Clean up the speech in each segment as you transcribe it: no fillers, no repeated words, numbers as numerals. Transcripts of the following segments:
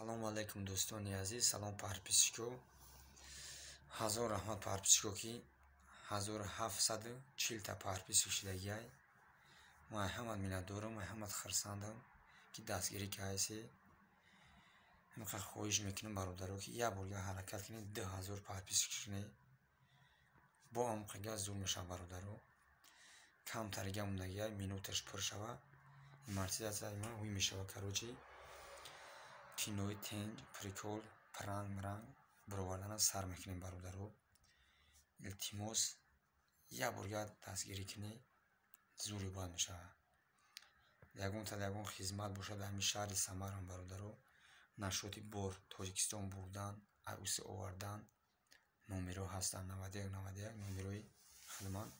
салому алайкум дӯстони азиз, салом подписчико. ҳазор раҳмат подписчико ки 1740 та подписчик шидагиай. ман ҳамат миннатдорам, ҳамат хурсандам ки дастгирӣ кардаасе. ҳамақа хоҳиш мекунам бародаро ки як бор ҳаракат кунед 2000 подписчик шунед. бо амқига зур мешавад бародаро. камтарига мондагиай, минуташ пур шава. Амортизатсияи ман ҳуй мешавад. Короче кинои тенҷ, прикол, пранг баровардана сар мекунем бародаро. илтимос як борга дастгирӣ кунед, зури бояд мешавад. ягон та ягон хизмат бошад дар ҳамин шаҳри Самарам бародаро. нашоти бор Тоҷикистон бурдан, айуси овардан номеро ҳастанд 9191 номерои хидмат.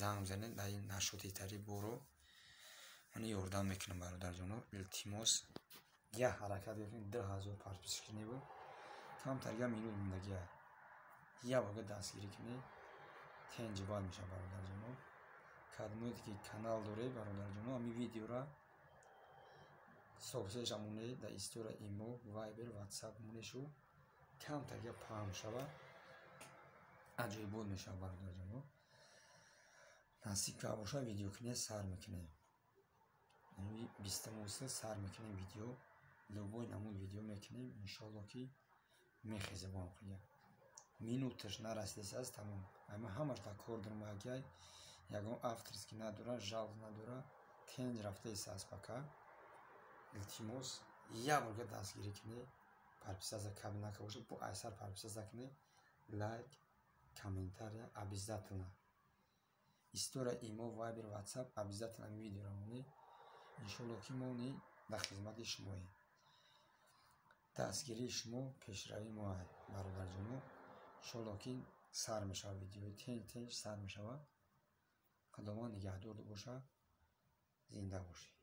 занг бизанед, дар ин нашоти тари боро ман ёрдам мекунам бародарҷоно. илтимос як ҳаракат бекунед, 2000 подписчик небо. камтарига минут мондагиай. як борга дастгирӣ кунед, тенҷи бояд мешавад бародарҷоно. кадмоите ки канал доред бародарҷоно, ҳамин видеора сабскрайб монед, дар история имо, вайбер, ватсап монешу камтарига паҳн шава. аҷоибот мешавад бародарҷоно. насиб ка бошад видеокунед сар мекунем. 20 сар мекунем видео. любой намуд видео мекунем. иншоалло ки мехезе бо ҳамқига. минуташ нарасидеса аст тамом. ама ҳамаш дар кор дорам агай. ягон авторс ки надора, жалз надора, тенҷ рафтаеса аст пока. илтимос як борга дастгирӣ кунед. подписаться кабел накарда бошед, бо айсар подписаться кунед. лайк, комментария обязательно. история имо, вайбер, ватсап обязательно видеоро монед. иншоалло ки мо дар хизмати шумоем. дастгирии шумо пешравии мо бародарҷоно. иншоалло ки сар мешавад видеои тенҷ сар мешавад. худованд нигаҳдор бошад. зинда бошед.